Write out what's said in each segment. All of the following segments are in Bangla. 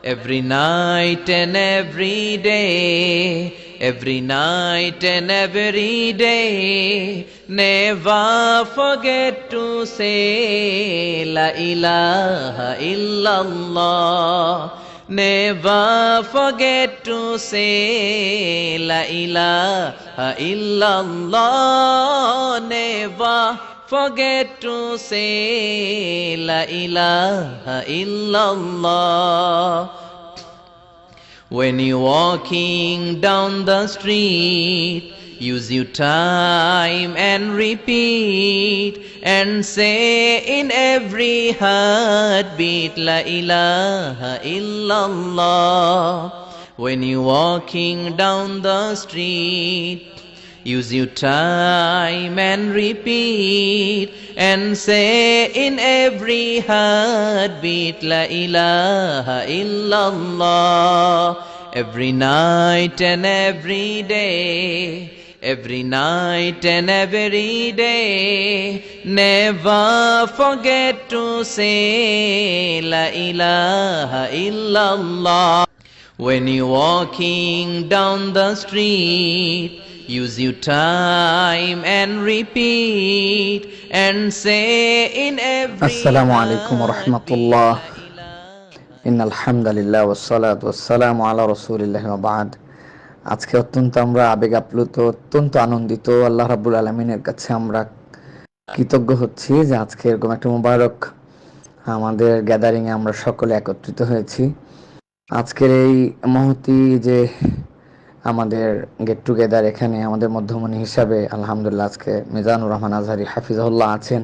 every night and every day, every night and every day. Never forget to say La ilaha illallah. Never forget to say La ilaha illallah. Never forget to say La ilaha illallah. When you're walking down the street, use your time and repeat and say in every heartbeat La ilaha illallah. When you're walking down the street, use your time and repeat and say in every heartbeat La ilaha illallah. Every night and every day, every night and every day. Never forget to say La ilaha illallah. When you're walking down the street, use your time and repeat and say in every Assalamu alaikum wa rahmatullah. Innal hamdalillah wassalatu wassalamu ala rasulillah wa ba'd। আজকে অত্যন্ত আমরা আবেগ আপ্লুত, অত্যন্ত আনন্দিত। আল্লাহ রাব্বুল আলামিনের কাছে আমরা কৃতজ্ঞ হচ্ছি যে আজকে এরকম একটা মুবারক আমাদের গ্যাদারিং এ আমরা সকলে একত্রিত হয়েছি। আজকের এই মহতি যে আমাদের গেট টুগেদার, এখানে আমাদের মধ্যমণি হিসাবে আলহামদুলিল্লাহ আজকে মিজানুর রহমান আজহারি হাফিজাহুল্লাহ আছেন।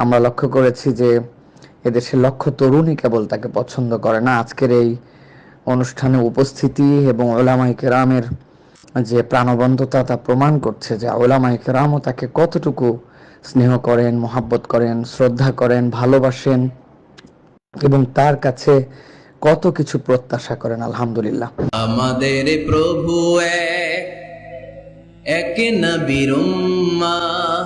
আমরা লক্ষ্য করেছি যে এদেশের লক্ষ তরুণী কেবল তাকে পছন্দ করে না, আজকের এই অনুষ্ঠানে উপস্থিতি এবং উলামায়ে কেরামের যে প্রাণবন্ততা তা প্রমাণ করছে যে উলামায়ে কেরামও তাকে কতটুকু স্নেহ করেন, মহাব্বত করেন, শ্রদ্ধা করেন, ভালোবাসেন এবং তার কাছে কত কিছু প্রত্যাশা করেন। আলহামদুলিল্লাহ। আমাদের প্রভু এক নবীর উম্মাহ,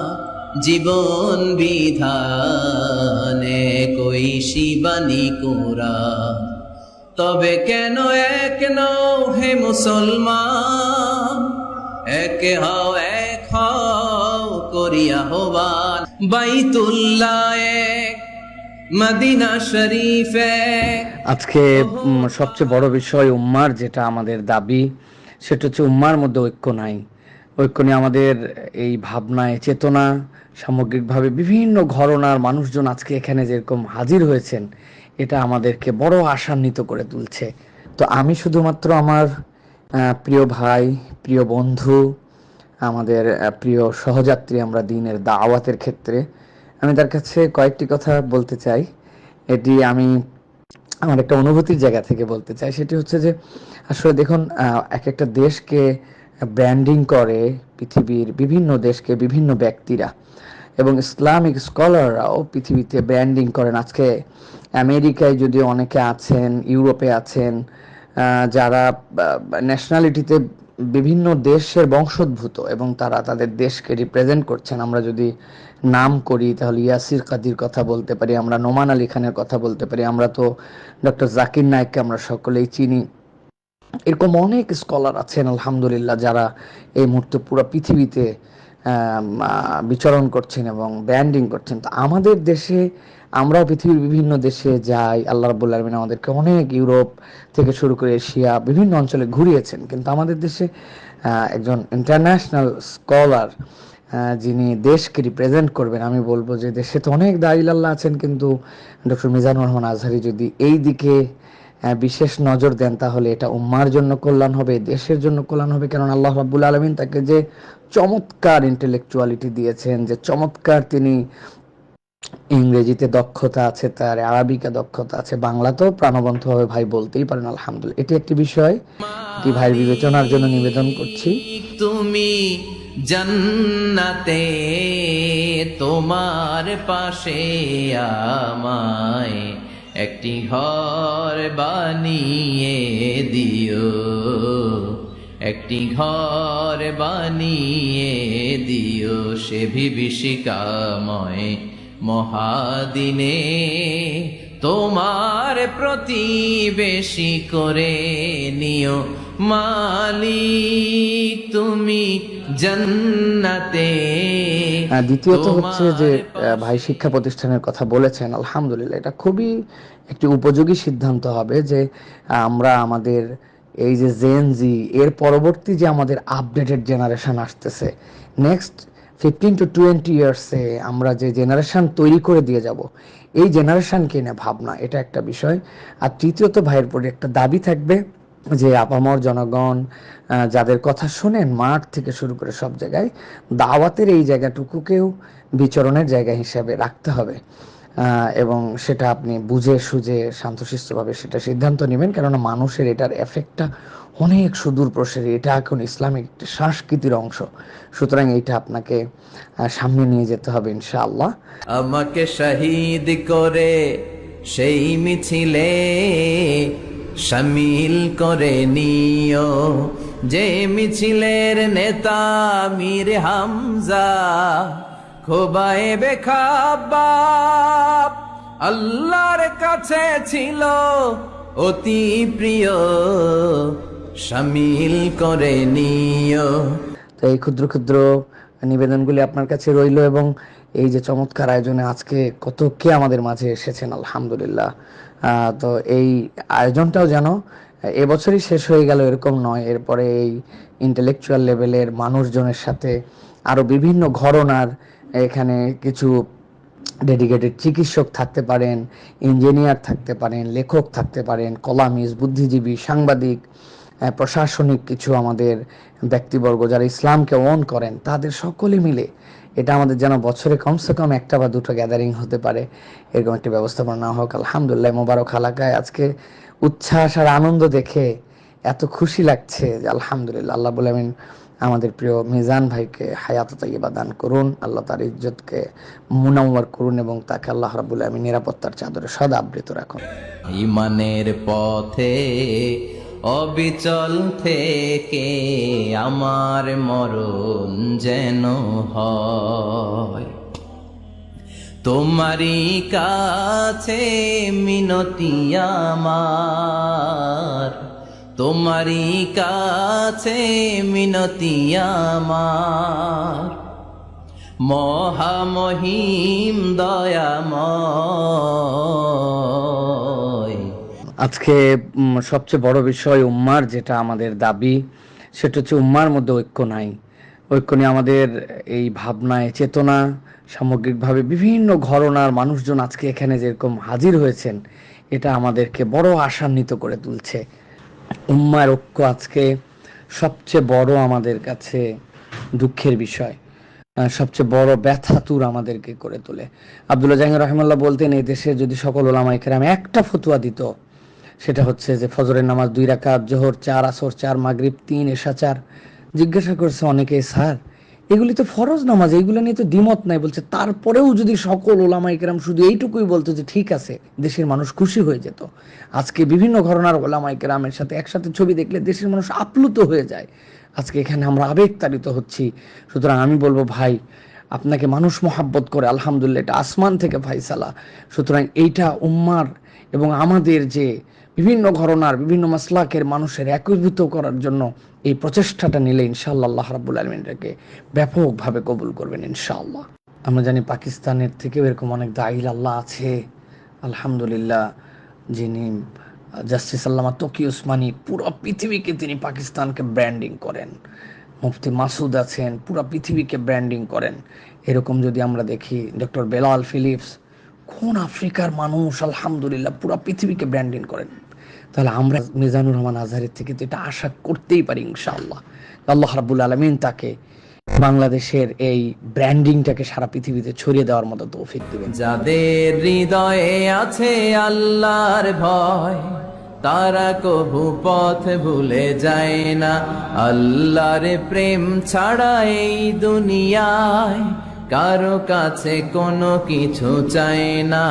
জীবন বিধানে কই শিবানী কোরআন। তবে কেন এক নও হে মুসলমান, এক হও করিয়া হবান। বাইতুল্লাহ এক, মদিনা শরীফ এক। আজকে সবচেয়ে বড় বিষয় উম্মার যেটা আমাদের দাবি, সেটা হচ্ছে উম্মার মধ্যে ঐক্য নাই। ঐক্য নিয়ে আমাদের এই ভাবনায় চেতনা সামগ্রিকভাবে বিভিন্ন ঘরানার মানুষজন আজকে এখানে যেরকম হাজির হয়েছেন, এটা আমাদেরকে বড় আশান্বিত করে তুলছে। তো আমি শুধুমাত্র আমার প্রিয় ভাই, প্রিয় বন্ধু, আমাদের প্রিয় সহযাত্রী, আমরা দ্বীনের দাওয়াতের ক্ষেত্রে আমি তার কাছে কয়েকটি কথা বলতে চাই। এটি আমি আমার একটা অনুভূতির জায়গা থেকে বলতে চাই। সেটি হচ্ছে যে আসলে দেখুন, এক একটা দেশকে ব্র্যান্ডিং করে পৃথিবীর বিভিন্ন দেশকে বিভিন্ন ব্যক্তিরা, এবং ইসলামিক স্কলাররাও পৃথিবীতে ব্র্যান্ডিং করেন। আজকে আমেরিকায় যদি অনেকে আছেন, ইউরোপে আছেন, যারা ন্যাশনালিটিতে বিভিন্ন দেশের বংশোদ্ভূত এবং তারা তাদের দেশকে রিপ্রেজেন্ট করছেন। আমরা যদি নাম করি তাহলে ইয়াসির কাদির কথা বলতে পারি, আমরা নোমান আলী খানের কথা বলতে পারি, আমরা তো ডক্টর জাকির নায়েককে আমরা সকলেই চিনি। এরকম অনেক স্কলার আছেন আলহামদুলিল্লাহ, যারা এই মুহূর্তে পুরো পৃথিবীতে বিচরণ করছেন এবং ব্র্যান্ডিং করছেন। তো আমাদের দেশে, আমরাও পৃথিবীর বিভিন্ন দেশে যাই, আল্লাহ রাব্বুল আলামিন আমাদেরকে অনেক ইউরোপ থেকে শুরু করে এশিয়া বিভিন্ন অঞ্চলে ঘুরিয়েছেন, কিন্তু আমাদের দেশে একজন ইন্টারন্যাশনাল স্কলার যিনি দেশকে রিপ্রেজেন্ট করবেন, আমি বলবো যে দেশে তো অনেক দাঈ-ইল্লাহ আছেন, কিন্তু ডক্টর মিজানুর রহমান আজহারি যদি এই দিকে বিশেষ নজর দেন তাহলে এটা উম্মার জন্য কল্যাণ হবে, দেশের জন্য কল্যাণ হবে। কারণ আল্লাহ রাব্বুল আলামিন তাকে যে চমৎকার ইন্টেলেকচুয়ালিটি দিয়েছেন, যে চমৎকার তিনি ইংরেজিতে দক্ষতা আছে, তার আরবিতে দক্ষতা আছে, বাংলাতেও প্রাণবন্তভাবে ভাই বলতেই পারেন আলহামদুলিল্লাহ। এটি একটি বিষয়, এটি ভাইয়ের বিবেচনার জন্য নিবেদন করছি। তুমি জান্নাতে, তোমার পাশে আমায় একটি ঘর বানিয়ে দিও, একটি ঘর বানিয়ে দিও সে বিভীষিকাময় মহাদিনে। তোমার প্রতিবেশী করে নিও মালিক তুমি জান্নাতে। দ্বিতীয়ত হচ্ছে যে ভাই শিক্ষা প্রতিষ্ঠানের কথা বলেছেন, আলহামদুলিল্লাহ এটা খুবই একটি উপযোগী সিদ্ধান্ত হবে যে আমরা আমাদের এই যে জেন জি এর পরবর্তী যে আমাদের আপডেটেড জেনারেশন আসতেছে, নেক্সট 15 to 20 ইয়ার্সে আমরা যে জেনারেশন তৈরি করে দিয়ে যাব, এই জেনারেশনকে নিয়ে ভাবনা, এটা একটা বিষয়। আর তৃতীয়ত ভাইয়ের প্রতি একটা দাবি থাকবে যে আপামর জনগণ যাদের কথা শোনেন মাঠ থেকে শুরু করে সব জায়গায়, দাওয়াতের এই জায়গাটুকুকেও বিচরণের জায়গা হিসাবে রাখতে হবে। এবং সেটা আপনি বুঝে সুঝে শান্তশিষ্টভাবে সেটা সিদ্ধান্ত নেবেন, কেননা মানুষের এটার এফেক্টটা অনেক সুদূর প্রসারী, এটা এখন ইসলামিক একটি সংস্কৃতির অংশ। সুতরাং এইটা আপনাকে সামনে নিয়ে যেতে হবে ইনশাআল্লাহ। আমাকে শহীদ করে সেই মিছিলে শামিল করে নিও, যে মিছিলের নেতা মীর হামজা খোবায়েবে খাব্বাব আল্লাহর কাছে ছিল অতি প্রিয়, শামিল করে নিও। তো এই ক্ষুদ্র ক্ষুদ্র নিবেদনগুলি আপনার কাছে রইল, এবং এই যে চমৎকার আয়োজনে আজকে কত কে আমাদের মাঝে এসেছেন আলহামদুলিল্লাহ। তো এই আয়োজনটাও যেন এবছরই শেষ হয়ে গেল এরকম নয়, এরপরে এই ইন্টেলেকচুয়াল লেভেলের মানুষজনের সাথে আরো বিভিন্ন ঘরনার এখানে কিছু ডেডিকেটেড চিকিৎসক থাকতে পারেন, ইঞ্জিনিয়ার থাকতে পারেন, লেখক থাকতে পারেন, কলামিস্ট, বুদ্ধিজীবী, সাংবাদিক, প্রশাসনিক কিছু আমাদের ব্যক্তিবর্গ যারা ইসলামকে ওন করেন, তাদের সকলে মিলে এটা আমাদের যেন বছরে কমসে কম একটা বা দুটো গ্যাদারিং হতে পারে, এরকম একটা ব্যবস্থাপনা না হোক। আলহামদুলিল্লাহ মোবারক হালাকায় আজকে উচ্ছ্বাস আর আনন্দ দেখে এত খুশি লাগছে যে আলহামদুলিল্লাহ। আল্লাহ রাব্বুল আমিন আমাদের প্রিয় মিজান ভাইকে হায়াত তাইয়্যিবা দান করুন, আল্লাহ তার ইজ্জতকে মুনাওয়ার করুন, এবং তাকে আল্লাহ রাব্বুল আমিন নিরাপত্তার চাদরে সদা আবৃত রাখুন। ইমানের পথে অবিচল থেকে আমার মরণ যেন হয়, তোমারই কাছে মিনতি আমার, তোমারই কাছে মিনতি আমার, মহামহিম দয়াময়। আজকে সবচেয়ে বড় বিষয় উম্মার যেটা আমাদের দাবি, সেটা হচ্ছে উম্মার মধ্যে ঐক্য নাই। ঐক্য নিয়ে আমাদের এই ভাবনায় চেতনা সামগ্রিকভাবে বিভিন্ন ঘরনার মানুষজন আজকে এখানে যেরকম হাজির হয়েছেন, এটা আমাদেরকে বড় আশান্বিত করে তুলছে। উম্মার ঐক্য আজকে সবচেয়ে বড় আমাদের কাছে দুঃখের বিষয়, সবচেয়ে বড় ব্যথাতুর আমাদেরকে করে তোলে। আব্দুল্লাহ জাহাঙ্গীর রাহিমাহুল্লাহ বলতেন, এই দেশে যদি সকল উলামায়ে কেরাম একটা ফতোয়া দিত, সেটা হচ্ছে যে ফজরের নামাজ 2 রাকাত, জোহর 4, আসর 4, মাগরিব 3, এশা 4। জিজ্ঞাসা করছে অনেকে, স্যার এগুলি তো ফরজ নামাজ, এইগুলো নিয়ে তো দ্বিমত নাই। বলছে তারপরেও যদি সকল ওলামায়ে কেরাম শুধু এইটুকুই বলতো যে ঠিক আছে, দেশের মানুষ খুশি হয়ে যেত। আজকে বিভিন্ন ঘরানার ওলামায়ে কেরামের সাথে একসাথে ছবি দেখলে দেশের মানুষ আপ্লুত হয়ে যায়। আজকে এখানে আমরা আবেগতাড়িত হচ্ছি। সুতরাং আমি বলবো ভাই, আপনাকে মানুষ মহাব্বত করে, আলহামদুলিল্লাহ এটা আসমান থেকে ফাইসালা। সুতরাং এইটা উম্মার এবং আমাদের যে বিভিন্ন ঘরনার বিভিন্ন মাসলাকের মানুষের একীভূত করার জন্য এই প্রচেষ্টাটা নিলে ইনশাআল্লাহ আল্লাহ রাব্বুল আলামিন এটাকে ব্যাপকভাবে কবুল করবেন ইনশাআল্লাহ। আমরা জানি পাকিস্তানের থেকেও এরকম অনেক দাঈল আল্লাহ আছে আলহামদুলিল্লাহ, যিনি জাস্টিস আল্লামা তকি উসমানী, পুরো পৃথিবীকে তিনি পাকিস্তানকে ব্র্যান্ডিং করেন। মুফতি মাসুদ আছেন, পুরো পৃথিবীকে ব্র্যান্ডিং করেন। এরকম যদি আমরা দেখি ডক্টর বেলাল ফিলিপস, কোন আফ্রিকার মানুষ আলহামদুলিল্লাহ পুরো পৃথিবীকে ব্র্যান্ডিং করেন। তাহলে আমরা মিজানুর রহমান আজহারের থেকে তো এটা আশা করতেই পারি ইনশাআল্লাহ। আল্লাহ রাব্বুল আলামিন তাকে বাংলাদেশের এই ব্র্যান্ডিংটাকে সারা পৃথিবীতে ছড়িয়ে দেওয়ার মতো তৌফিক দিবেন। যাদের হৃদয়ে আছে আল্লাহর ভয়, তারা কভু পথ ভুলে যায় না। আল্লাহর প্রেম ছাড়া এই দুনিয়ায় কারো কাছে কোনো কিছু চায় না।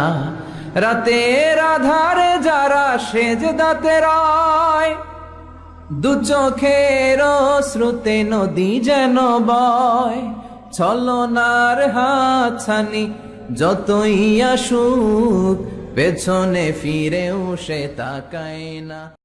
রাতের আধারে যারা সেজদাতে রয়, দু চোখের শ্রুতে নদী যেন বয়। ছলনার হাতছানি যতই আসুক পেছনে ফিরেও সে তাকায় না।